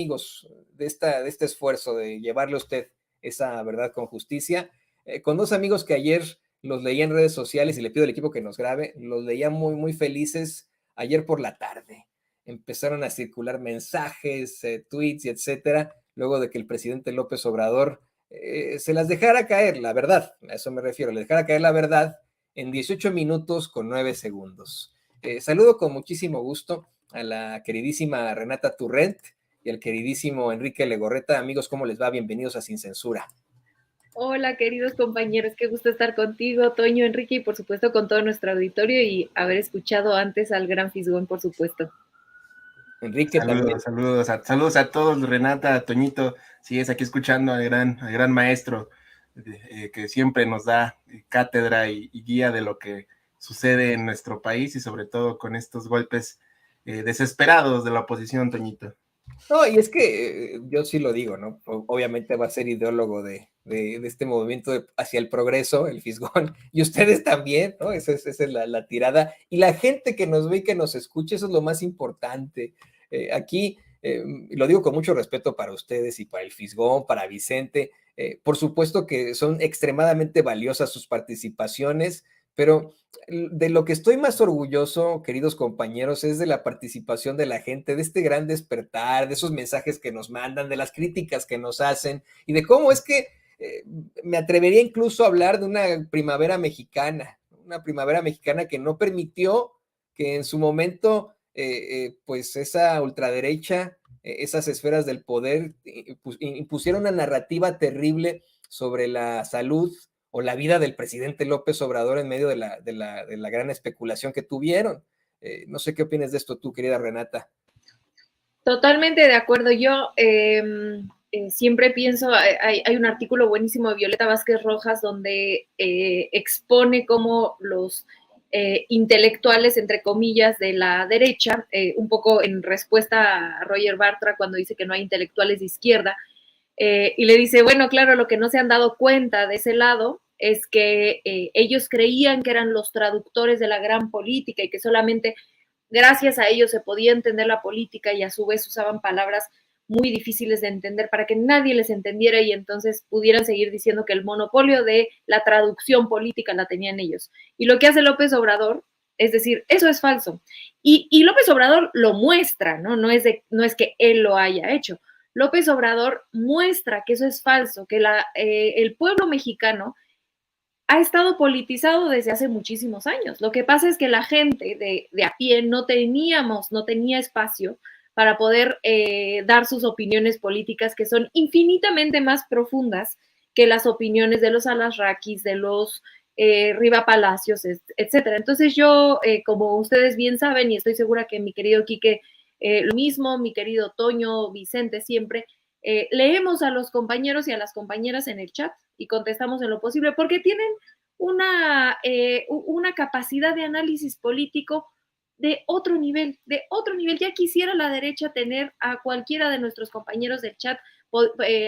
amigos de este esfuerzo de llevarle a usted esa verdad con justicia, con dos amigos que ayer los leí en redes sociales y le pido al equipo que nos grabe, los leía muy, muy felices ayer por la tarde. Empezaron a circular mensajes, tweets y etcétera, luego de que el presidente López Obrador se las dejara caer, la verdad, a eso me refiero, le dejara caer la verdad en 18 minutos con 9 segundos. Saludo con muchísimo gusto a la queridísima Renata Turrent y al queridísimo Enrique Legorreta. Amigos, ¿cómo les va? Bienvenidos a Sin Censura. Hola, queridos compañeros, qué gusto estar contigo, Toño, Enrique, y por supuesto con todo nuestro auditorio y haber escuchado antes al gran Fisgón, por supuesto. Enrique también. Saludos a todos, Renata, a Toñito. Sí, es aquí escuchando al gran maestro que siempre nos da cátedra y guía de lo que sucede en nuestro país y sobre todo con estos golpes desesperados de la oposición, Toñito. No, y es que yo sí lo digo, ¿no? Obviamente va a ser ideólogo de este movimiento hacia el progreso, el Fisgón, y ustedes también, ¿no? Esa es la tirada. Y la gente que nos ve y que nos escuche, eso es lo más importante. Aquí, lo digo con mucho respeto para ustedes y para el Fisgón, para Vicente. Por supuesto que son extremadamente valiosas sus participaciones, pero de lo que estoy más orgulloso, queridos compañeros, es de la participación de la gente, de este gran despertar, de esos mensajes que nos mandan, de las críticas que nos hacen y de cómo es que me atrevería incluso a hablar de una primavera mexicana que no permitió que en su momento, pues esa ultraderecha, esas esferas del poder impusieron una narrativa terrible sobre la salud o la vida del presidente López Obrador en medio de la gran especulación que tuvieron. No sé qué opinas de esto tú, querida Renata. Totalmente de acuerdo. Yo siempre pienso, hay un artículo buenísimo de Violeta Vázquez Rojas donde expone cómo los intelectuales, entre comillas, de la derecha, un poco en respuesta a Roger Bartra cuando dice que no hay intelectuales de izquierda, y le dice, bueno, claro, lo que no se han dado cuenta de ese lado es que ellos creían que eran los traductores de la gran política y que solamente gracias a ellos se podía entender la política y a su vez usaban palabras muy difíciles de entender para que nadie les entendiera y entonces pudieran seguir diciendo que el monopolio de la traducción política la tenían ellos. Y lo que hace López Obrador es decir, eso es falso. Y López Obrador lo muestra, ¿no? No es que él lo haya hecho. López Obrador muestra que eso es falso, que el pueblo mexicano ha estado politizado desde hace muchísimos años. Lo que pasa es que la gente de a pie no tenía espacio para poder dar sus opiniones políticas que son infinitamente más profundas que las opiniones de los Alasrakis, de los Riva Palacios, etcétera. Entonces yo, como ustedes bien saben, y estoy segura que mi querido Quique, lo mismo, mi querido Toño, Vicente, siempre, leemos a los compañeros y a las compañeras en el chat y contestamos en lo posible, porque tienen una capacidad de análisis político de otro nivel, de otro nivel. Ya quisiera la derecha tener a cualquiera de nuestros compañeros del chat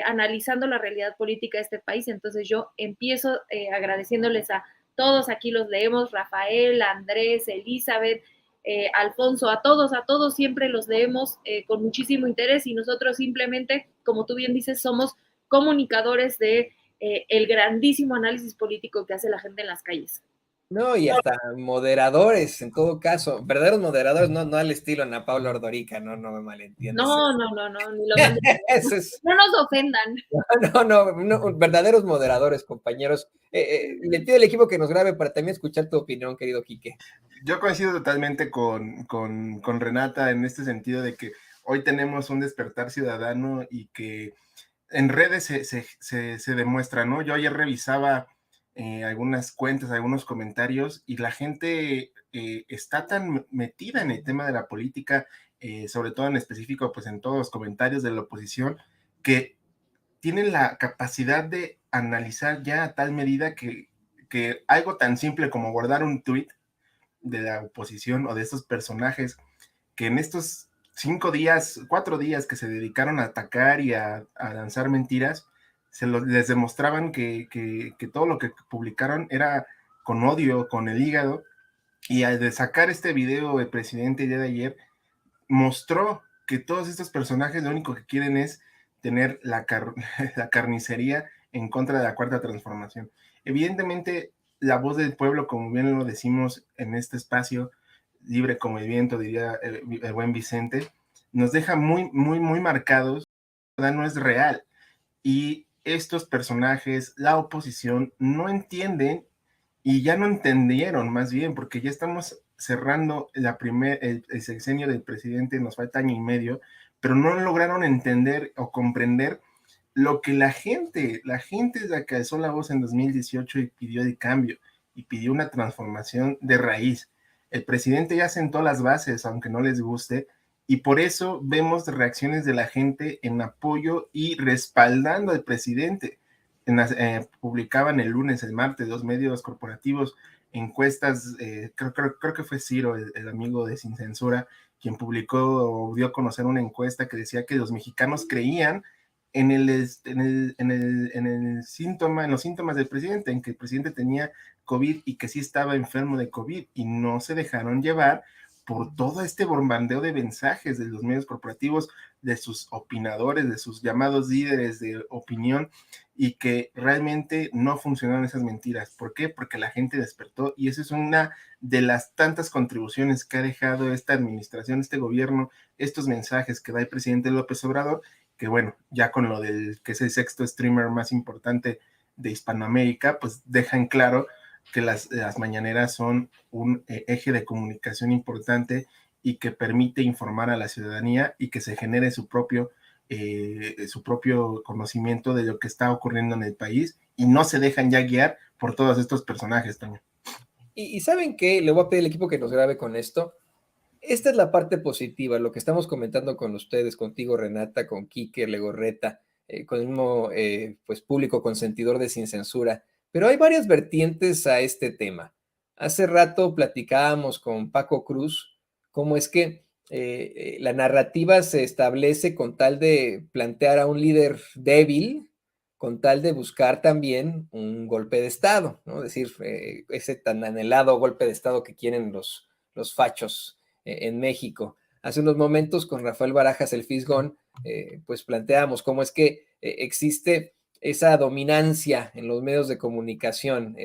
analizando la realidad política de este país. Entonces yo empiezo agradeciéndoles a todos, aquí los leemos, Rafael, Andrés, Elizabeth, Alfonso, a todos siempre los leemos con muchísimo interés y nosotros simplemente, como tú bien dices, somos comunicadores de el grandísimo análisis político que hace la gente en las calles. No, y hasta moderadores, en todo caso, verdaderos moderadores, no al estilo Ana Paula Ordorica, no me malentiendas. No, ni lo manden. No nos ofendan. No, verdaderos moderadores, compañeros. Le pido al equipo que nos grabe para también escuchar tu opinión, querido Quique. Yo coincido totalmente con Renata en este sentido de que hoy tenemos un despertar ciudadano y que en redes se demuestra, ¿no? Yo ayer revisaba algunas cuentas, algunos comentarios y la gente está tan metida en el tema de la política, sobre todo en específico, pues en todos los comentarios de la oposición, que tienen la capacidad de analizar ya a tal medida que algo tan simple como guardar un tuit de la oposición o de estos personajes que en estos 4 días que se dedicaron a atacar y a lanzar mentiras, les demostraban que todo lo que publicaron era con odio, con el hígado, y al de sacar este video el presidente el día de ayer, mostró que todos estos personajes lo único que quieren es tener la carnicería en contra de la Cuarta Transformación. Evidentemente, la voz del pueblo, como bien lo decimos en este espacio, libre como el viento, diría el buen Vicente, nos deja muy, muy, muy marcados. La verdad no es real. Y estos personajes, la oposición, no entienden y ya no entendieron más bien, porque ya estamos cerrando el sexenio del presidente, nos falta año y medio, pero no lograron entender o comprender lo que la gente es la que alzó la voz en 2018 y pidió el cambio y pidió una transformación de raíz. El presidente ya sentó las bases, aunque no les guste, y por eso vemos reacciones de la gente en apoyo y respaldando al presidente. Publicaban el lunes, el martes, los medios corporativos encuestas, creo que fue Ciro, el amigo de Sin Censura, quien publicó o dio a conocer una encuesta que decía que los mexicanos creían en los síntomas del presidente, en que el presidente tenía COVID y que sí estaba enfermo de COVID, y no se dejaron llevar por todo este bombardeo de mensajes de los medios corporativos, de sus opinadores, de sus llamados líderes de opinión, y que realmente no funcionaron esas mentiras. ¿Por qué? Porque la gente despertó, y eso es una de las tantas contribuciones que ha dejado esta administración, este gobierno, estos mensajes que da el presidente López Obrador, que bueno, ya con lo del que es el sexto streamer más importante de Hispanoamérica, pues dejan claro que las mañaneras son un eje de comunicación importante y que permite informar a la ciudadanía y que se genere su propio conocimiento de lo que está ocurriendo en el país, y no se dejan ya guiar por todos estos personajes, Toño. Y ¿saben qué? Le voy a pedir al equipo que nos grabe con esto. Esta es la parte positiva, lo que estamos comentando con ustedes, contigo, Renata, con Quique, Legorreta, con el mismo pues, público consentidor de Sin Censura. Pero hay varias vertientes a este tema. Hace rato platicábamos con Paco Cruz cómo es que la narrativa se establece con tal de plantear a un líder débil, con tal de buscar también un golpe de Estado, ¿no? Es decir, ese tan anhelado golpe de Estado que quieren los fachos en México. Hace unos momentos con Rafael Barajas, el Fisgón, pues planteamos cómo es que existe esa dominancia en los medios de comunicación.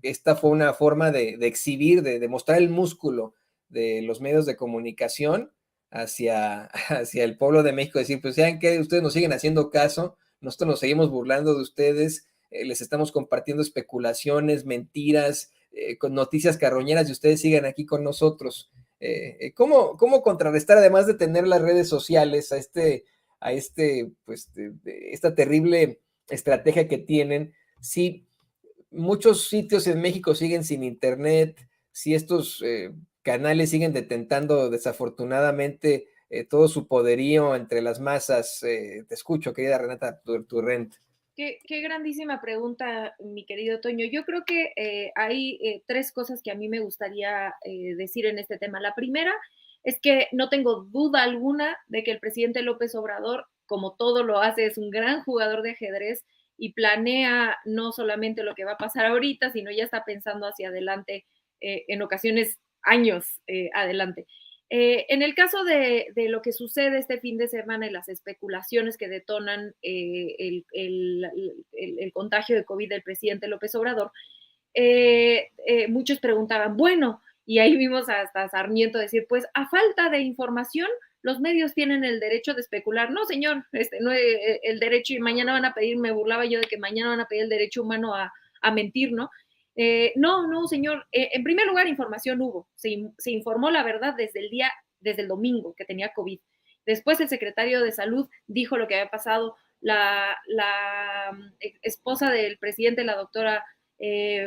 Esta fue una forma de exhibir, de mostrar el músculo de los medios de comunicación hacia el pueblo de México, decir, pues sean que ustedes nos siguen haciendo caso, nosotros nos seguimos burlando de ustedes, les estamos compartiendo especulaciones, mentiras, con noticias carroñeras, y ustedes sigan aquí con nosotros. ¿Cómo contrarrestar, además de tener las redes sociales, a esta terrible estrategia que tienen, si muchos sitios en México siguen sin internet, si estos canales siguen detentando desafortunadamente todo su poderío entre las masas? Te escucho, querida Renata Turrent. Qué grandísima pregunta, mi querido Toño. Yo creo que hay tres cosas que a mí me gustaría decir en este tema. La primera es que no tengo duda alguna de que el presidente López Obrador, como todo lo hace, es un gran jugador de ajedrez y planea no solamente lo que va a pasar ahorita, sino ya está pensando hacia adelante, en ocasiones años adelante. En el caso de lo que sucede este fin de semana y las especulaciones que detonan el contagio de COVID del presidente López Obrador, muchos preguntaban, bueno, y ahí vimos hasta Sarmiento decir, pues a falta de información, los medios tienen el derecho de especular. No, señor, no, el derecho, y mañana van a pedir, me burlaba yo de que mañana van a pedir el derecho humano a mentir, ¿no? No, señor. En primer lugar, información hubo. Se informó la verdad desde el domingo que tenía COVID. Después el secretario de Salud dijo lo que había pasado. La esposa del presidente, la doctora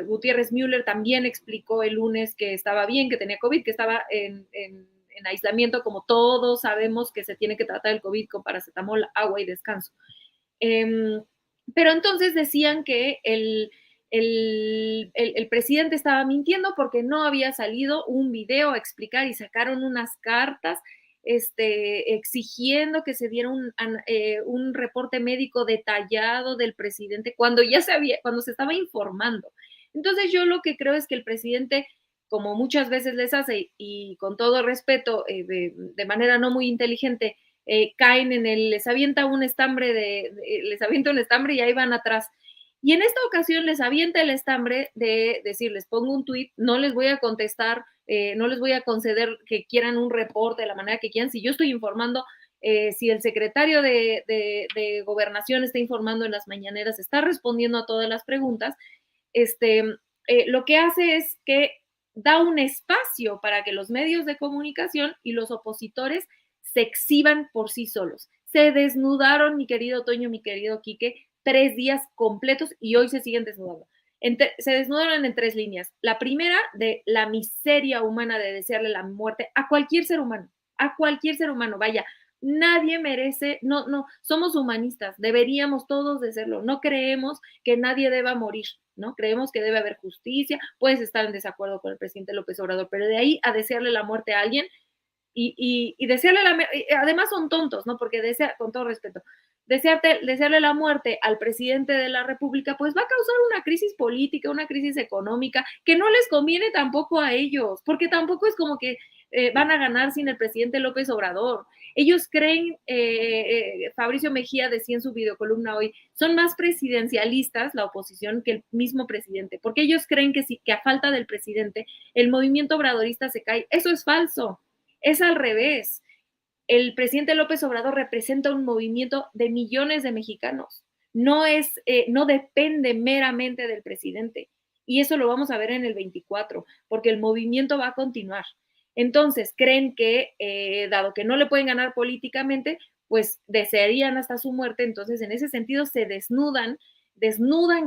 Gutiérrez Müller, también explicó el lunes que estaba bien, que tenía COVID, que estaba en aislamiento, como todos sabemos que se tiene que tratar el COVID con paracetamol, agua y descanso. Pero entonces decían que el presidente estaba mintiendo porque no había salido un video a explicar, y sacaron unas cartas exigiendo que se diera un reporte médico detallado del presidente cuando se estaba informando. Entonces yo lo que creo es que el presidente, como muchas veces les hace, y con todo respeto, de manera no muy inteligente, caen les avienta un estambre les avienta un estambre y ahí van atrás. Y en esta ocasión les avienta el estambre de decir, les pongo un tuit, no les voy a contestar, no les voy a conceder que quieran un reporte de la manera que quieran. Si yo estoy informando, si el secretario de Gobernación está informando en las mañaneras, está respondiendo a todas las preguntas, lo que hace es que da un espacio para que los medios de comunicación y los opositores se exhiban por sí solos. Se desnudaron, mi querido Toño, mi querido Quique, 3 días completos y hoy se siguen desnudando. Se desnudaron en 3 líneas. La primera, de la miseria humana de desearle la muerte a cualquier ser humano, vaya, nadie merece, no, somos humanistas, deberíamos todos de serlo, no creemos que nadie deba morir, ¿no? Creemos que debe haber justicia, puedes estar en desacuerdo con el presidente López Obrador, pero de ahí a desearle la muerte a alguien y desearle además son tontos, ¿no? Porque con todo respeto, desearle la muerte al presidente de la República, pues va a causar una crisis política, una crisis económica, que no les conviene tampoco a ellos, porque tampoco es como que van a ganar sin el presidente López Obrador. Ellos creen, Fabricio Mejía decía en su videocolumna hoy, son más presidencialistas la oposición que el mismo presidente, porque ellos creen que a falta del presidente el movimiento obradorista se cae. Eso es falso, es al revés. El presidente López Obrador representa un movimiento de millones de mexicanos. No depende meramente del presidente. Y eso lo vamos a ver en el 24, porque el movimiento va a continuar. Entonces, creen que, dado que no le pueden ganar políticamente, pues desearían hasta su muerte. Entonces, en ese sentido, se desnudan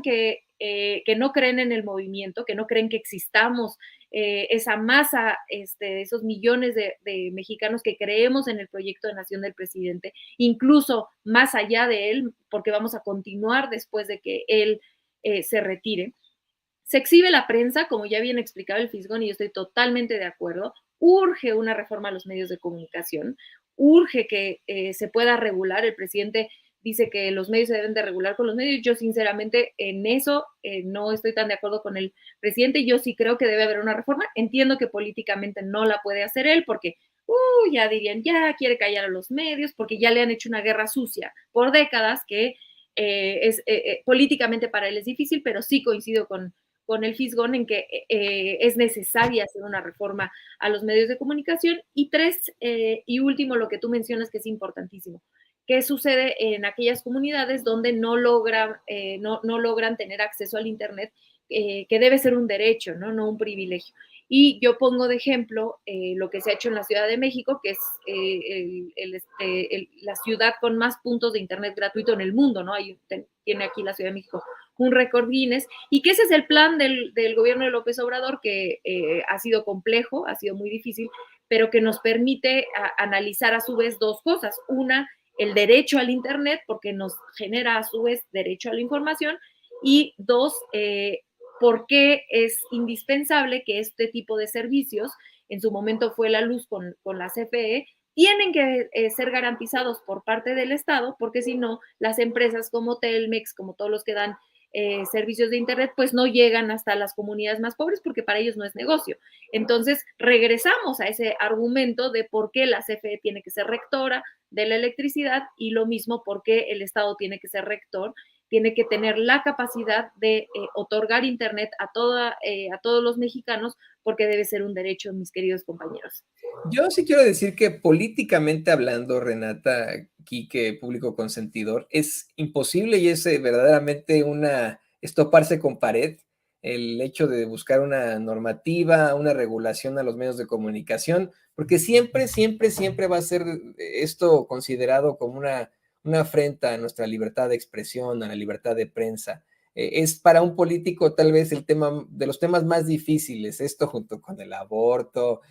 que no creen en el movimiento, que no creen que existamos esa masa, esos millones de mexicanos que creemos en el proyecto de nación del presidente, incluso más allá de él, porque vamos a continuar después de que él se retire. Se exhibe la prensa, como ya bien explicado el Fisgón, y yo estoy totalmente de acuerdo. Urge una reforma a los medios de comunicación, urge que se pueda regular. El presidente dice que los medios se deben de regular con los medios. Yo sinceramente en eso no estoy tan de acuerdo con el presidente. Yo sí creo que debe haber una reforma. Entiendo que políticamente no la puede hacer él porque ya dirían, ya quiere callar a los medios porque ya le han hecho una guerra sucia por décadas que políticamente para él es difícil, pero sí coincido con el Fisgón en que es necesaria hacer una reforma a los medios de comunicación. Y 3, y último, lo que tú mencionas que es importantísimo, ¿qué sucede en aquellas comunidades donde no logran tener acceso al Internet, que debe ser un derecho, no un privilegio? Y yo pongo de ejemplo lo que se ha hecho en la Ciudad de México, que es la ciudad con más puntos de Internet gratuito en el mundo, ¿no? Tiene aquí la Ciudad de México un récord Guinness, y que ese es el plan del gobierno de López Obrador, que ha sido complejo, ha sido muy difícil, pero que nos permite analizar a su vez 2 cosas. Una, el derecho al Internet, porque nos genera a su vez derecho a la información, y 2, por qué es indispensable que este tipo de servicios, en su momento fue la luz con la CFE, tienen que ser garantizados por parte del Estado, porque si no, las empresas como Telmex, como todos los que dan servicios de Internet, pues no llegan hasta las comunidades más pobres porque para ellos no es negocio. Entonces, regresamos a ese argumento de por qué la CFE tiene que ser rectora de la electricidad y lo mismo por qué el Estado tiene que ser rector, tiene que tener la capacidad de otorgar Internet a todos los mexicanos, porque debe ser un derecho, mis queridos compañeros. Yo sí quiero decir que políticamente hablando, Renata, Quique, público consentidor, es imposible y es verdaderamente estoparse con pared el hecho de buscar una normativa, una regulación a los medios de comunicación, porque siempre, siempre, siempre va a ser esto considerado como una afrenta a nuestra libertad de expresión, a la libertad de prensa. Es para un político tal vez el tema de los temas más difíciles, esto junto con el aborto,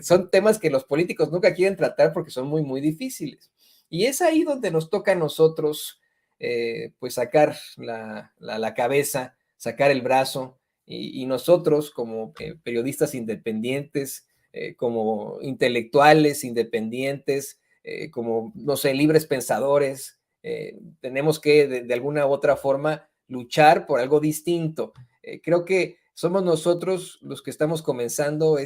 son temas que los políticos nunca quieren tratar porque son muy, muy difíciles. Y es ahí donde nos toca a nosotros, pues sacar la cabeza, sacar el brazo, y nosotros como periodistas independientes, como intelectuales independientes, como, no sé, libres pensadores, tenemos que de alguna u otra forma luchar por algo distinto. Creo que somos nosotros los que estamos comenzando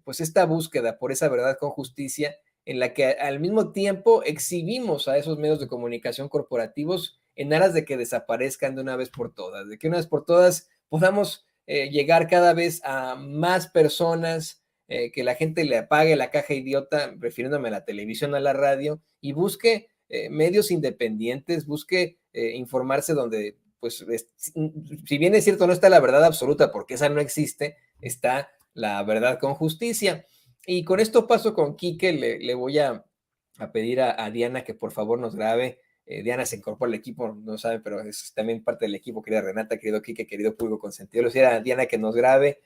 pues esta búsqueda por esa verdad con justicia, en la que al mismo tiempo exhibimos a esos medios de comunicación corporativos en aras de que desaparezcan de una vez por todas, de que una vez por todas podamos llegar cada vez a más personas, que la gente le apague la caja idiota, refiriéndome a la televisión, a la radio, y busque medios independientes, busque informarse donde, pues, si bien es cierto, no está la verdad absoluta, porque esa no existe, está la verdad con justicia. Y con esto paso con Quique, le voy a pedir a Diana que por favor nos grabe. Diana se incorpora al equipo, no saben, pero es también parte del equipo, querida Renata, querido Quique, querido público consentido. Le decía a Diana que nos grabe.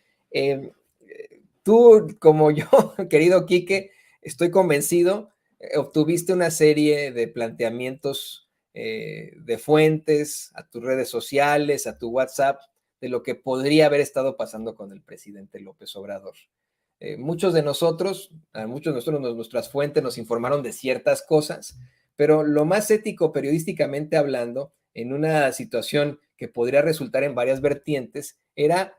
Tú, como yo, querido Quique, estoy convencido, obtuviste una serie de planteamientos de fuentes a tus redes sociales, a tu WhatsApp, de lo que podría haber estado pasando con el presidente López Obrador. Muchos de nosotros, nuestras fuentes nos informaron de ciertas cosas, pero lo más ético periodísticamente hablando, en una situación que podría resultar en varias vertientes, era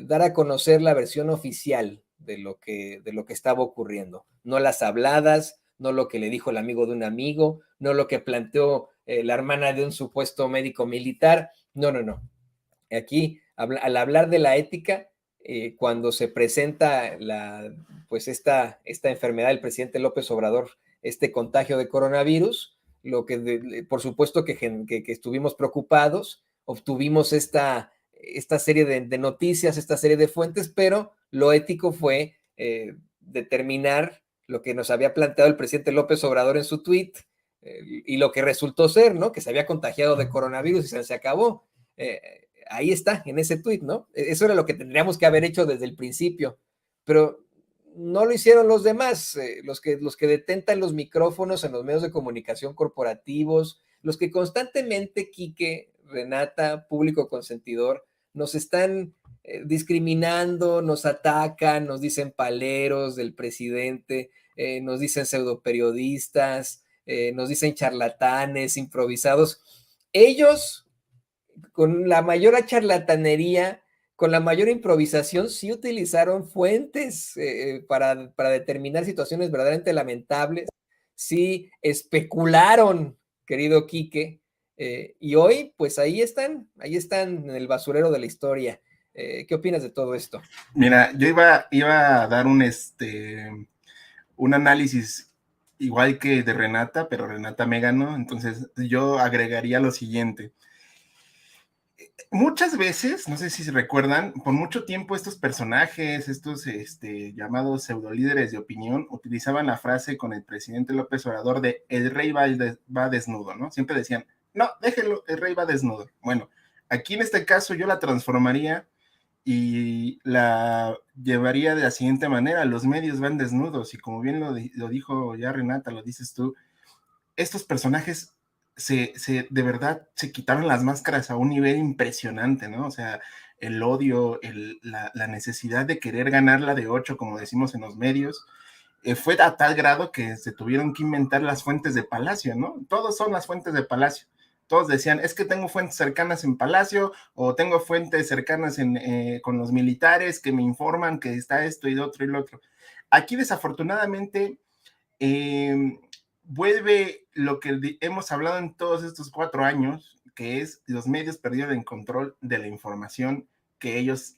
dar a conocer la versión oficial de lo que estaba ocurriendo, no las habladas, no lo que le dijo el amigo de un amigo, no lo que planteó la hermana de un supuesto médico militar, no, no, no. Aquí, al hablar de la ética, cuando se presenta pues esta enfermedad del presidente López Obrador, este contagio de coronavirus, por supuesto que estuvimos preocupados, obtuvimos esta serie de noticias, esta serie de fuentes, pero lo ético fue determinar lo que nos había planteado el presidente López Obrador en su tweet, y lo que resultó ser, ¿no? Que se había contagiado de coronavirus y se acabó. Ahí está, en ese tuit, ¿no? Eso era lo que tendríamos que haber hecho desde el principio, pero no lo hicieron los demás, los que detentan los micrófonos en los medios de comunicación corporativos, los que constantemente, Quique, Renata, público consentidor, nos están discriminando, nos atacan, nos dicen paleros del presidente, nos dicen pseudoperiodistas, nos dicen charlatanes, improvisados. Ellos, con la mayor charlatanería, con la mayor improvisación, sí utilizaron fuentes para determinar situaciones verdaderamente lamentables, sí especularon, querido Quique, y hoy, pues ahí están en el basurero de la historia. ¿Qué opinas de todo esto? Mira, yo iba a dar un análisis igual que de Renata, pero Renata me ganó, entonces yo agregaría lo siguiente. Muchas veces, no sé si se recuerdan, por mucho tiempo estos personajes, estos llamados pseudolíderes de opinión, utilizaban la frase con el presidente López Obrador de el rey va desnudo, ¿no? Siempre decían, no, déjenlo, el rey va desnudo. Bueno, aquí en este caso yo la transformaría y la llevaría de la siguiente manera: los medios van desnudos, y como bien lo dijo ya Renata, lo dices tú, estos personajes de verdad se quitaron las máscaras a un nivel impresionante, ¿no? O sea, el odio, la necesidad de querer ganarla de 8, como decimos en los medios, fue a tal grado que se tuvieron que inventar las fuentes de Palacio, ¿no? Todos son las fuentes de Palacio. Todos decían, es que tengo fuentes cercanas en Palacio, o tengo fuentes cercanas con los militares que me informan que está esto y lo otro y lo otro. Aquí, desafortunadamente, vuelve lo que hemos hablado en todos estos 4 años, que es los medios perdieron el control de la información que ellos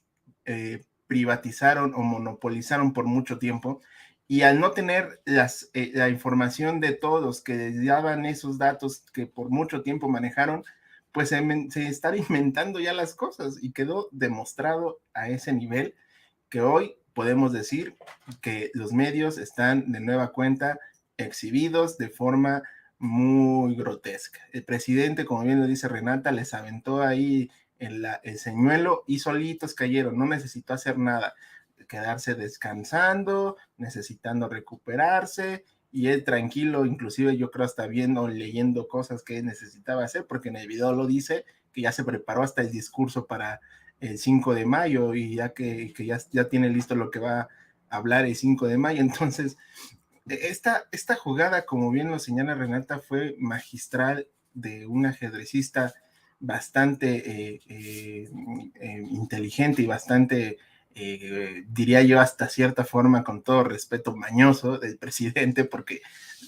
privatizaron o monopolizaron por mucho tiempo, y al no tener la información de todos que les daban esos datos que por mucho tiempo manejaron, pues se están inventando ya las cosas, y quedó demostrado a ese nivel que hoy podemos decir que los medios están de nueva cuenta exhibidos de forma muy grotesca. El presidente, como bien lo dice Renata, les aventó ahí el señuelo y solitos cayeron, no necesitó hacer nada, quedarse descansando, necesitando recuperarse, y él tranquilo, inclusive yo creo hasta viendo, leyendo cosas que necesitaba hacer, porque en el video lo dice, que ya se preparó hasta el discurso para el 5 de mayo, y ya que ya tiene listo lo que va a hablar el 5 de mayo, entonces esta jugada, como bien lo señala Renata, fue magistral de un ajedrecista bastante inteligente y bastante diría yo hasta cierta forma, con todo respeto, mañoso del presidente, porque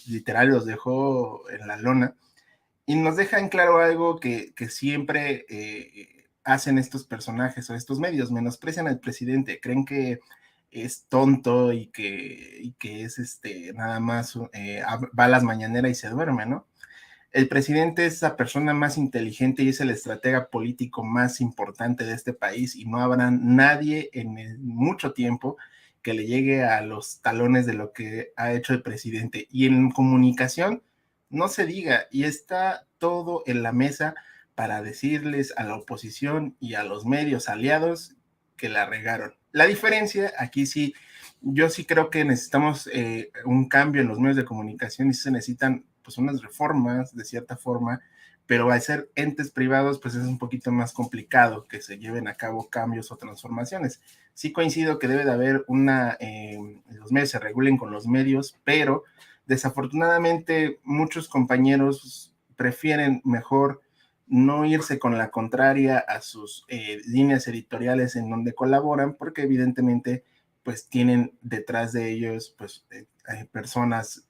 literal los dejó en la lona, y nos deja en claro algo que siempre hacen estos personajes o estos medios: menosprecian al presidente, creen que es tonto y que es nada más va a las mañaneras y se duerme, ¿no? El presidente es la persona más inteligente y es el estratega político más importante de este país, y no habrá nadie mucho tiempo que le llegue a los talones de lo que ha hecho el presidente. Y en comunicación, no se diga, y está todo en la mesa para decirles a la oposición y a los medios aliados que la regaron. La diferencia aquí sí, yo sí creo que necesitamos un cambio en los medios de comunicación, y se necesitan pues unas reformas de cierta forma, pero al ser entes privados pues es un poquito más complicado que se lleven a cabo cambios o transformaciones. Sí coincido que debe de haber los medios se regulen con los medios, pero desafortunadamente muchos compañeros prefieren mejor no irse con la contraria a sus líneas editoriales en donde colaboran, porque evidentemente pues tienen detrás de ellos pues personas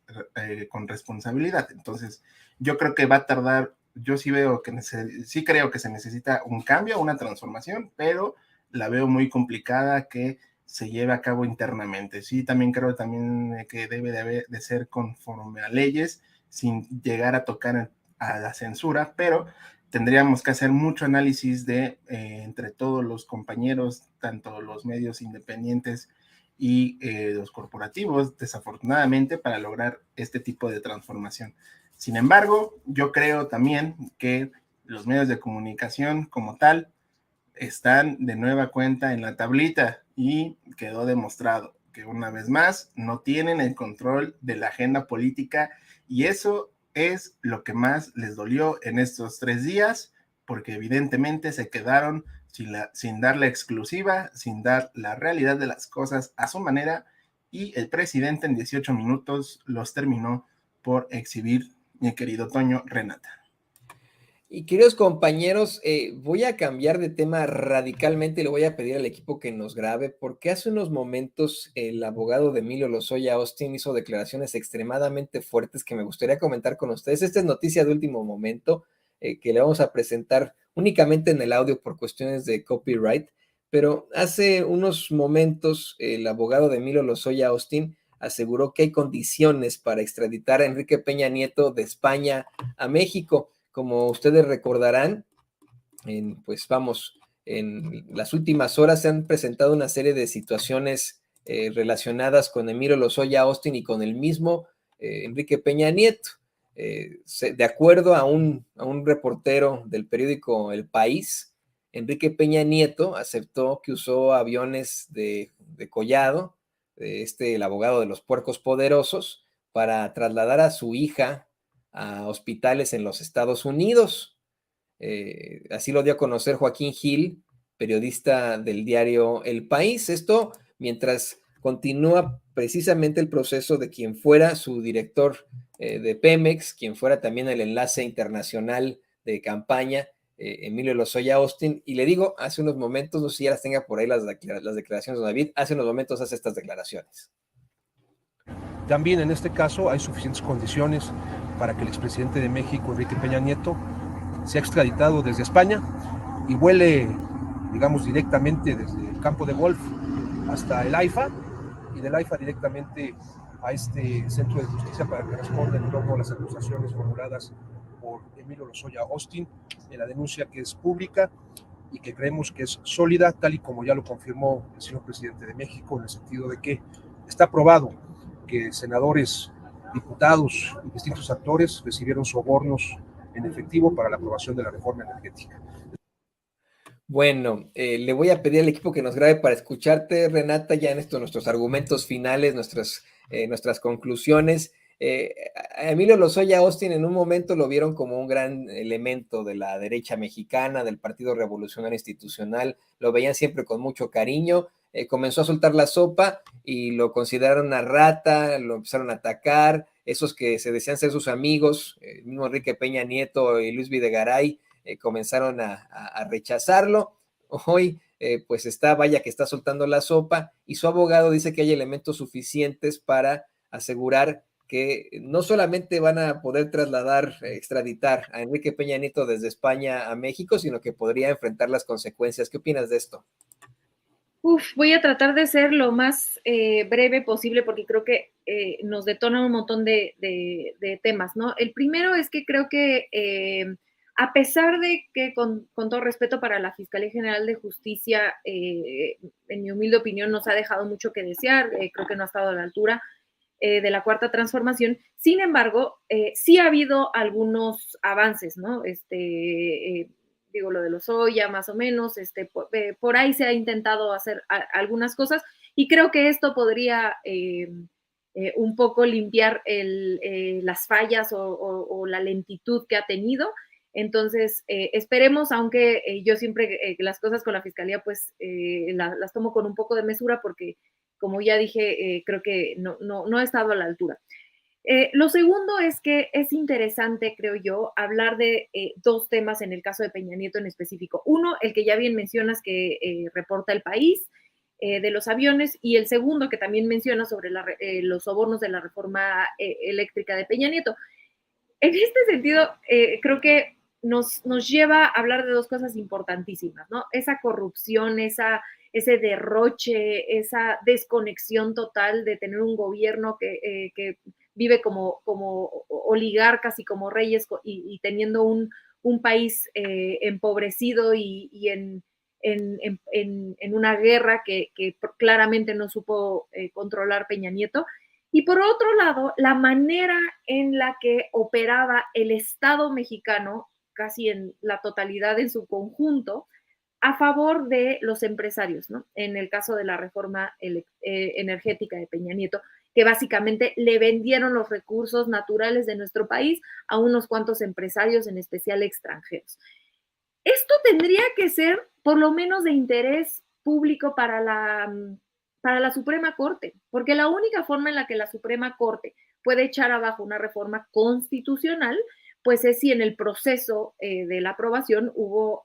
con responsabilidad. Entonces yo creo que va a tardar, yo sí veo que sí creo que se necesita un cambio, una transformación, pero la veo muy complicada que se lleve a cabo internamente. Sí, también creo que debe de ser conforme a leyes, sin llegar a tocar a la censura, pero tendríamos que hacer mucho análisis entre todos los compañeros, tanto los medios independientes y los corporativos, desafortunadamente, para lograr este tipo de transformación. Sin embargo, yo creo también que los medios de comunicación como tal están de nueva cuenta en la tablita, y quedó demostrado que una vez más no tienen el control de la agenda política, y eso es lo que más les dolió en estos 3 días, porque evidentemente se quedaron sin dar la exclusiva, sin dar la realidad de las cosas a su manera, y el presidente en 18 minutos los terminó por exhibir, mi querido Toño, Renata. Y queridos compañeros, voy a cambiar de tema radicalmente y le voy a pedir al equipo que nos grabe, porque hace unos momentos el abogado de Emilio Lozoya Austin hizo declaraciones extremadamente fuertes que me gustaría comentar con ustedes. Esta es noticia de último momento, que le vamos a presentar únicamente en el audio por cuestiones de copyright, pero hace unos momentos el abogado de Emilio Lozoya Austin aseguró que hay condiciones para extraditar a Enrique Peña Nieto de España a México. Como ustedes recordarán, en las últimas horas se han presentado una serie de situaciones relacionadas con Emilio Lozoya Austin y con el mismo Enrique Peña Nieto. De acuerdo a un reportero del periódico El País, Enrique Peña Nieto aceptó que usó aviones de Collado, el abogado de los puercos poderosos, para trasladar a su hija a hospitales en los Estados Unidos. Así lo dio a conocer Joaquín Gil, periodista del diario El País. Esto mientras continúa precisamente el proceso de quien fuera su director de Pemex, quien fuera también el enlace internacional de campaña, Emilio Lozoya Austin. Y le digo, hace unos momentos, no sé si ya las tenga por ahí las declaraciones de David, hace unos momentos hace estas declaraciones. También en este caso hay suficientes condiciones para que el expresidente de México, Enrique Peña Nieto, sea extraditado desde España y vuele, digamos, directamente desde el campo de golf hasta el AIFA, y del AIFA directamente a este centro de justicia para que responda en torno a las acusaciones formuladas por Emilio Lozoya Austin en la denuncia que es pública y que creemos que es sólida, tal y como ya lo confirmó el señor presidente de México, en el sentido de que está probado que senadores, diputados y distintos actores recibieron sobornos en efectivo para la aprobación de la reforma energética. Bueno, le voy a pedir al equipo que nos grabe para escucharte, Renata, ya en nuestros argumentos finales, nuestras conclusiones. A Emilio Lozoya Austin en un momento lo vieron como un gran elemento de la derecha mexicana, del Partido Revolucionario Institucional, lo veían siempre con mucho cariño. Comenzó a soltar la sopa y lo consideraron una rata, lo empezaron a atacar, esos que se decían ser sus amigos, el mismo Enrique Peña Nieto y Luis Videgaray, comenzaron a rechazarlo. Hoy pues vaya que está soltando la sopa, y su abogado dice que hay elementos suficientes para asegurar que no solamente van a poder trasladar, extraditar a Enrique Peña Nieto desde España a México, sino que podría enfrentar las consecuencias. ¿Qué opinas de esto? Voy a tratar de ser lo más breve posible porque creo que nos detona un montón de temas, ¿no? El primero es que creo que a pesar de que con todo respeto para la Fiscalía General de Justicia, en mi humilde opinión nos ha dejado mucho que desear, creo que no ha estado a la altura de la Cuarta Transformación, sin embargo, sí ha habido algunos avances, ¿no? Digo, lo de Lozoya, más o menos, por ahí se ha intentado hacer algunas cosas y creo que esto podría un poco limpiar las fallas o la lentitud que ha tenido. Entonces, esperemos, aunque yo siempre las cosas con la Fiscalía, pues las tomo con un poco de mesura porque, como ya dije, creo que no ha estado a la altura. Lo segundo es que es interesante, creo yo, hablar de dos temas en el caso de Peña Nieto en específico. Uno, el que ya bien mencionas que reporta El País, de los aviones, y el segundo que también menciona sobre los sobornos de la reforma eléctrica de Peña Nieto. En este sentido, creo que nos lleva a hablar de dos cosas importantísimas, ¿no? Esa corrupción, ese derroche, esa desconexión total de tener un gobierno que vive como oligarcas y como reyes y teniendo un país empobrecido y en una guerra que claramente no supo controlar Peña Nieto. Y por otro lado, la manera en la que operaba el Estado mexicano, casi en la totalidad en su conjunto, a favor de los empresarios, ¿no? En el caso de la reforma energética de Peña Nieto, que básicamente le vendieron los recursos naturales de nuestro país a unos cuantos empresarios, en especial extranjeros. Esto tendría que ser por lo menos de interés público para la Suprema Corte, porque la única forma en la que la Suprema Corte puede echar abajo una reforma constitucional, pues es si en el proceso de la aprobación hubo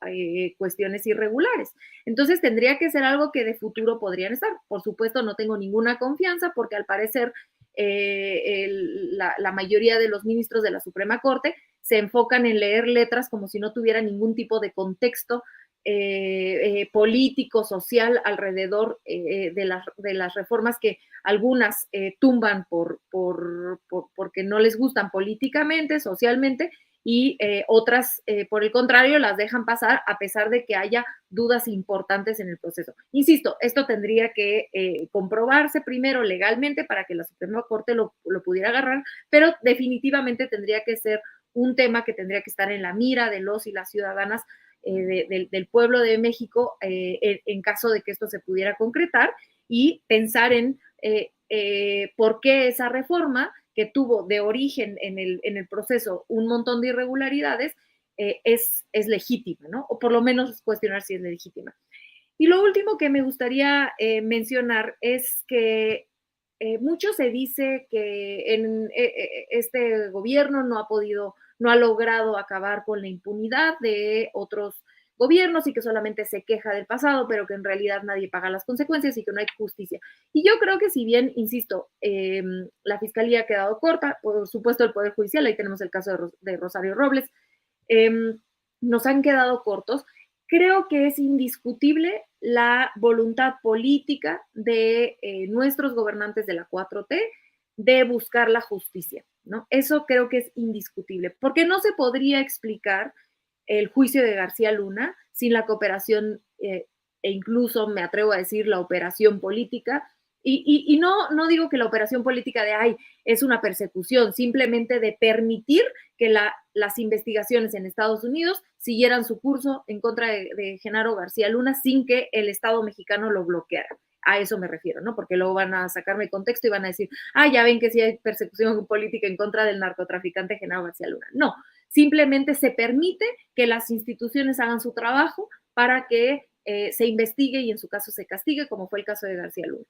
cuestiones irregulares. Entonces tendría que ser algo que de futuro podrían estar. Por supuesto, no tengo ninguna confianza porque al parecer la mayoría de los ministros de la Suprema Corte se enfocan en leer letras como si no tuviera ningún tipo de contexto político, social alrededor de las reformas que algunas tumban porque no les gustan políticamente, socialmente, y otras, por el contrario, las dejan pasar a pesar de que haya dudas importantes en el proceso. Insisto, esto tendría que comprobarse primero legalmente para que la Suprema Corte lo pudiera agarrar, pero definitivamente tendría que ser un tema que tendría que estar en la mira de los y las ciudadanas del pueblo de México en caso de que esto se pudiera concretar y pensar en por qué esa reforma que tuvo de origen en el proceso un montón de irregularidades es legítima, ¿no? O por lo menos cuestionar si es legítima. Y lo último que me gustaría mencionar es que mucho se dice que este gobierno no ha logrado acabar con la impunidad de otros gobiernos y que solamente se queja del pasado, pero que en realidad nadie paga las consecuencias y que no hay justicia. Y yo creo que si bien, insisto, la Fiscalía ha quedado corta, por supuesto el Poder Judicial, ahí tenemos el caso de Rosario Robles, nos han quedado cortos. Creo que es indiscutible la voluntad política de nuestros gobernantes de la 4T de buscar la justicia, ¿no? Eso creo que es indiscutible, porque no se podría explicar el juicio de García Luna sin la cooperación e incluso, me atrevo a decir, la operación política. Y no digo que la operación política es una persecución, simplemente de permitir que las investigaciones en Estados Unidos siguieran su curso en contra de Genaro García Luna sin que el Estado mexicano lo bloqueara. A eso me refiero, ¿no? Porque luego van a sacarme el contexto y van a decir, ya ven que sí hay persecución política en contra del narcotraficante Genaro García Luna. No, simplemente se permite que las instituciones hagan su trabajo para que se investigue y en su caso se castigue, como fue el caso de García Luna.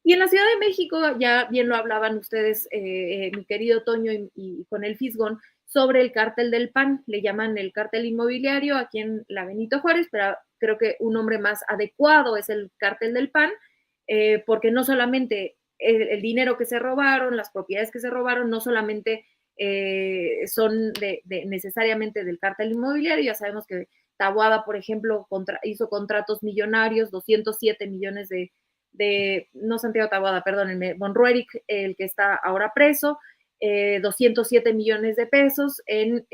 Y en la Ciudad de México, ya bien lo hablaban ustedes, mi querido Toño y con el Fisgón, sobre el cártel del PAN, le llaman el cártel inmobiliario aquí en la Benito Juárez, pero creo que un nombre más adecuado es el cártel del PAN, porque no solamente el dinero que se robaron, las propiedades que se robaron, no solamente son necesariamente del cártel inmobiliario. Ya sabemos que Taboada, por ejemplo, hizo contratos millonarios, 207 millones no Santiago Taboada, perdónenme, Von Ruerich, el que está ahora preso, 207 millones de pesos en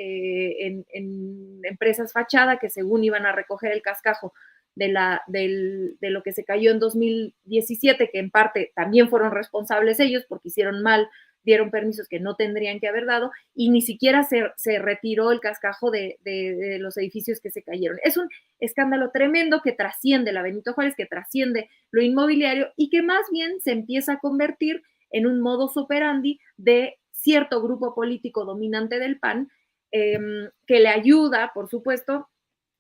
empresas fachada que según iban a recoger el cascajo de lo que se cayó en 2017, que en parte también fueron responsables ellos porque hicieron mal, dieron permisos que no tendrían que haber dado, y ni siquiera se retiró el cascajo de los edificios que se cayeron. Es un escándalo tremendo que trasciende la Benito Juárez, que trasciende lo inmobiliario y que más bien se empieza a convertir en un modus operandi de cierto grupo político dominante del PAN, que le ayuda, por supuesto,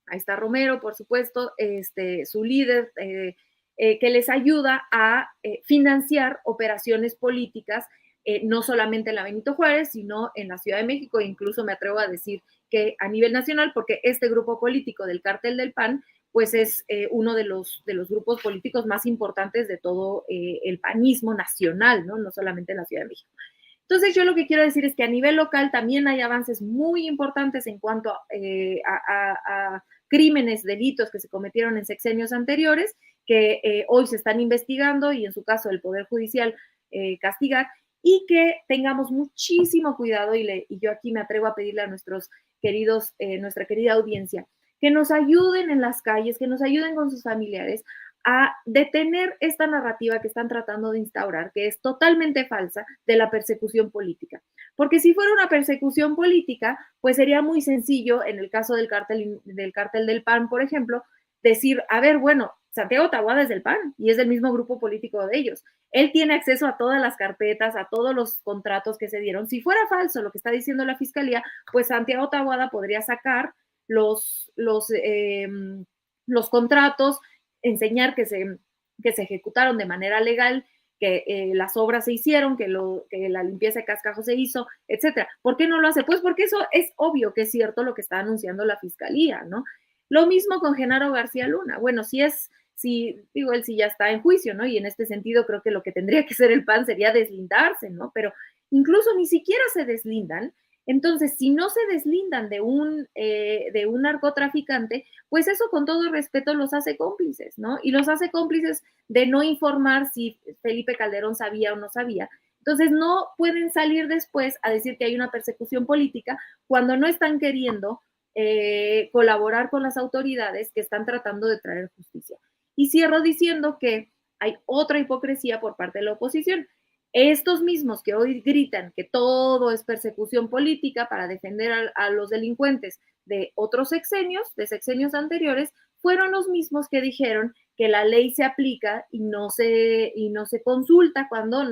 ahí está Romero, por supuesto, su líder, que les ayuda a financiar operaciones políticas, no solamente en la Benito Juárez, sino en la Ciudad de México, e incluso me atrevo a decir que a nivel nacional, porque este grupo político del cártel del PAN, pues es uno de los grupos políticos más importantes de todo el panismo nacional, ¿no? No solamente en la Ciudad de México. Entonces, yo lo que quiero decir es que a nivel local también hay avances muy importantes en cuanto a crímenes, delitos que se cometieron en sexenios anteriores, que hoy se están investigando y en su caso el Poder Judicial castigar, y que tengamos muchísimo cuidado, y yo aquí me atrevo a pedirle a nuestros queridos, nuestra querida audiencia, que nos ayuden en las calles, que nos ayuden con sus familiares a detener esta narrativa que están tratando de instaurar, que es totalmente falsa, de la persecución política. Porque si fuera una persecución política, pues sería muy sencillo, en el caso del cártel del PAN, por ejemplo, decir, a ver, bueno, Santiago Taboada es del PAN y es del mismo grupo político de ellos. Él tiene acceso a todas las carpetas, a todos los contratos que se dieron. Si fuera falso lo que está diciendo la fiscalía, pues Santiago Taboada podría sacar los contratos, enseñar que se ejecutaron de manera legal, que las obras se hicieron, que la limpieza de cascajo se hizo, etcétera. ¿Por qué no lo hace? Pues porque eso es obvio que es cierto lo que está anunciando la fiscalía, ¿no? Lo mismo con Genaro García Luna. Bueno, él sí ya está en juicio, ¿no? Y en este sentido creo que lo que tendría que hacer el PAN sería deslindarse, ¿no? Pero incluso ni siquiera se deslindan. Entonces, si no se deslindan de un narcotraficante, pues eso, con todo respeto, los hace cómplices, ¿no? Y los hace cómplices de no informar si Felipe Calderón sabía o no sabía. Entonces, no pueden salir después a decir que hay una persecución política cuando no están queriendo colaborar con las autoridades que están tratando de traer justicia. Y cierro diciendo que hay otra hipocresía por parte de la oposición. Estos mismos que hoy gritan que todo es persecución política para defender a los delincuentes de otros sexenios, de sexenios anteriores, fueron los mismos que dijeron que la ley se aplica y no se consulta cuando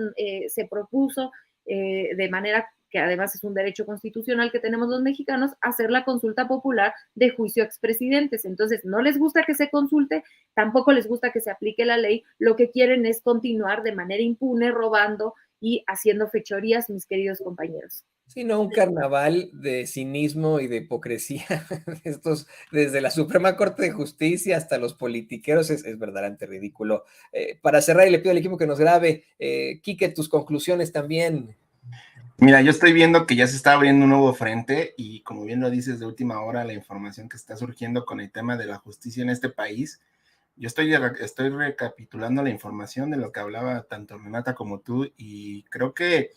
se propuso de manera que además es un derecho constitucional que tenemos los mexicanos, hacer la consulta popular de juicio a expresidentes. Entonces, no les gusta que se consulte, tampoco les gusta que se aplique la ley, lo que quieren es continuar de manera impune, robando y haciendo fechorías, mis queridos compañeros. Sí, no, un carnaval de cinismo y de hipocresía, estos, desde la Suprema Corte de Justicia hasta los politiqueros, es verdaderamente ridículo. Para cerrar, y le pido al equipo que nos grabe, Quique, tus conclusiones también. Mira, yo estoy viendo que ya se está abriendo un nuevo frente y, como bien lo dices, de última hora, la información que está surgiendo con el tema de la justicia en este país. Yo estoy recapitulando la información de lo que hablaba tanto Renata como tú, y creo que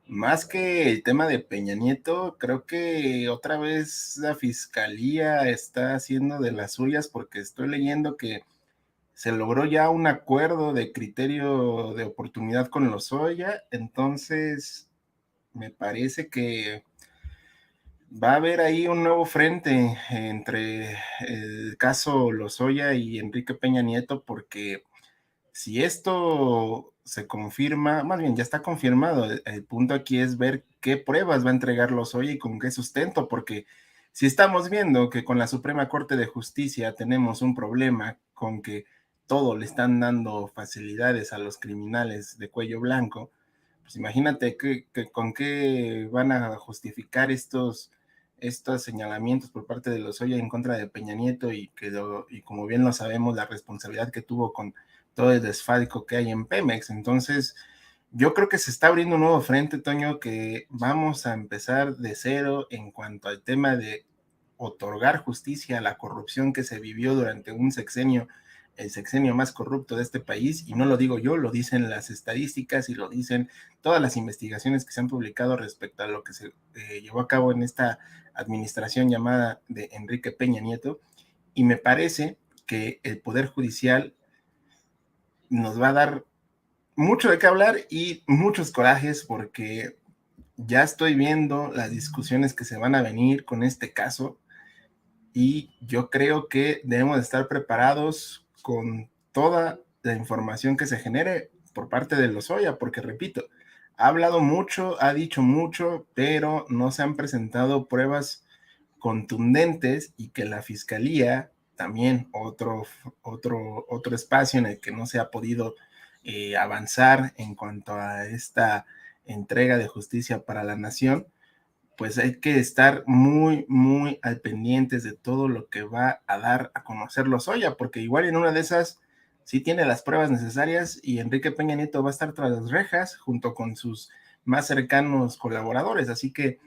más que el tema de Peña Nieto, creo que otra vez la fiscalía está haciendo de las suyas, porque estoy leyendo que se logró ya un acuerdo de criterio de oportunidad con Lozoya. Entonces me parece que va a haber ahí un nuevo frente entre el caso Lozoya y Enrique Peña Nieto, porque si esto se confirma, más bien ya está confirmado, el punto aquí es ver qué pruebas va a entregar Lozoya y con qué sustento, porque si estamos viendo que con la Suprema Corte de Justicia tenemos un problema con que todo le están dando facilidades a los criminales de cuello blanco, pues imagínate con qué van a justificar estos estos señalamientos por parte de Lozoya en contra de Peña Nieto y como bien lo sabemos, la responsabilidad que tuvo con todo el desfalco que hay en Pemex. Entonces, yo creo que se está abriendo un nuevo frente, Toño, que vamos a empezar de cero en cuanto al tema de otorgar justicia a la corrupción que se vivió durante un sexenio, el sexenio más corrupto de este país, y no lo digo yo, lo dicen las estadísticas y lo dicen todas las investigaciones que se han publicado respecto a lo que se llevó a cabo en esta administración llamada de Enrique Peña Nieto, y me parece que el Poder Judicial nos va a dar mucho de qué hablar y muchos corajes, porque ya estoy viendo las discusiones que se van a venir con este caso, y yo creo que debemos estar preparados con toda la información que se genere por parte de Lozoya, porque repito, ha hablado mucho, ha dicho mucho, pero no se han presentado pruebas contundentes, y que la fiscalía, también otro espacio en el que no se ha podido avanzar en cuanto a esta entrega de justicia para la nación, pues hay que estar muy, muy al pendientes de todo lo que va a dar a conocer Lozoya, porque igual en una de esas sí tiene las pruebas necesarias y Enrique Peña Nieto va a estar tras las rejas junto con sus más cercanos colaboradores. Así que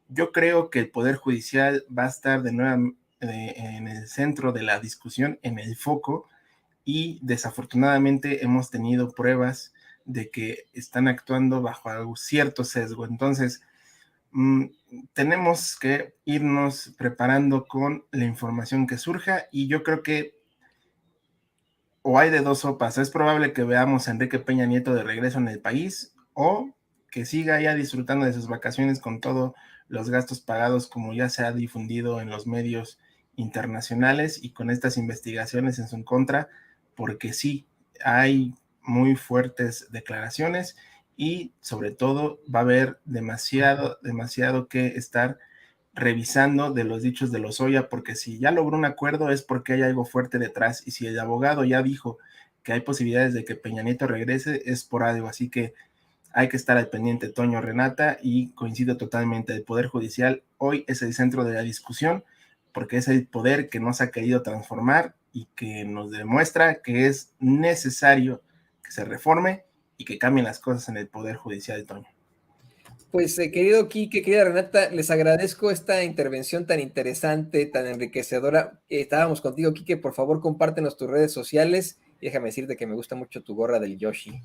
yo creo que el Poder Judicial va a estar de nuevo en el centro de la discusión, en el foco, y desafortunadamente hemos tenido pruebas de que están actuando bajo cierto sesgo. Entonces, tenemos que irnos preparando con la información que surja, y yo creo que o hay de dos sopas: es probable que veamos a Enrique Peña Nieto de regreso en el país, o que siga ya disfrutando de sus vacaciones con todos los gastos pagados, como ya se ha difundido en los medios internacionales y con estas investigaciones en su contra, porque sí, hay muy fuertes declaraciones y sobre todo va a haber demasiado que estar revisando de los dichos de Lozoya, porque si ya logró un acuerdo es porque hay algo fuerte detrás, y si el abogado ya dijo que hay posibilidades de que Peña Nieto regrese, es por algo. Así que hay que estar al pendiente, Toño, Renata, y coincido totalmente, el Poder Judicial hoy es el centro de la discusión, porque es el poder que nos ha querido transformar y que nos demuestra que es necesario que se reforme y que cambien las cosas en el Poder Judicial, Toño. Pues querido Quique, querida Renata, les agradezco esta intervención tan interesante, tan enriquecedora. Estábamos contigo, Quique, por favor compártenos tus redes sociales, y déjame decirte que me gusta mucho tu gorra del Yoshi.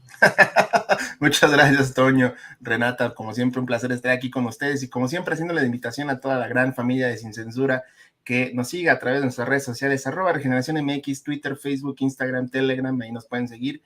Muchas gracias, Toño, Renata, como siempre un placer estar aquí con ustedes, y como siempre haciendo la invitación a toda la gran familia de Sin Censura que nos siga a través de nuestras redes sociales, @Regeneración MX, Twitter, Facebook, Instagram, Telegram. Ahí nos pueden seguir,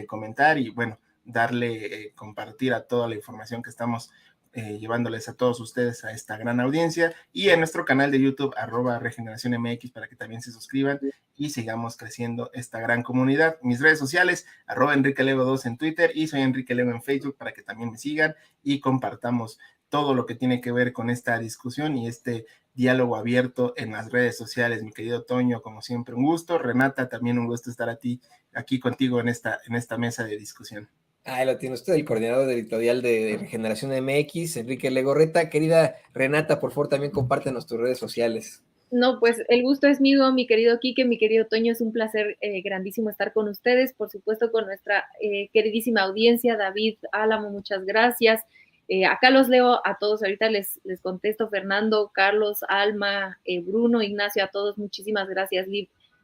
comentar y bueno, darle, compartir a toda la información que estamos llevándoles a todos ustedes, a esta gran audiencia, y en nuestro canal de YouTube @Regeneración MX, para que también se suscriban y sigamos creciendo esta gran comunidad. Mis redes sociales, @EnriqueLego2 en Twitter, y soy Enrique Lego en Facebook, para que también me sigan y compartamos todo lo que tiene que ver con esta discusión y este diálogo abierto en las redes sociales. Mi querido Toño, como siempre, un gusto. Renata, también un gusto estar aquí contigo en esta mesa de discusión. Ahí lo tiene usted, el coordinador editorial de Regeneración MX, Enrique Legorreta. Querida Renata, por favor, también compártenos tus redes sociales. No, pues el gusto es mío, mi querido Quique, mi querido Toño. Es un placer grandísimo estar con ustedes, por supuesto con nuestra queridísima audiencia. David, Álamo, muchas gracias. Acá los leo a todos, ahorita les contesto: Fernando, Carlos, Alma, Bruno, Ignacio, a todos, muchísimas gracias.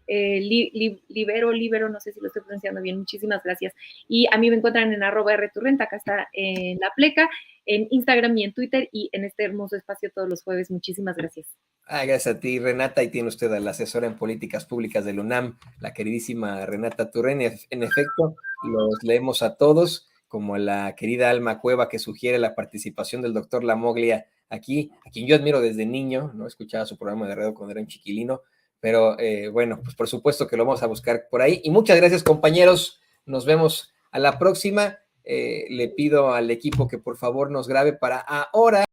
Libero, no sé si lo estoy pronunciando bien, muchísimas gracias. Y a mí me encuentran en @rturrenta, acá está en la pleca, en Instagram y en Twitter, y en este hermoso espacio todos los jueves. Muchísimas gracias. Gracias a ti, Renata. Y tiene usted a la asesora en políticas públicas del UNAM, la queridísima Renata Turén. En efecto, los leemos a todos, como la querida Alma Cueva, que sugiere la participación del doctor Lamoglia aquí, a quien yo admiro desde niño, ¿no? Escuchaba su programa de radio cuando era un chiquilino, pero bueno, pues por supuesto que lo vamos a buscar por ahí. Y muchas gracias, compañeros. Nos vemos a la próxima. Le pido al equipo que por favor nos grabe para ahora.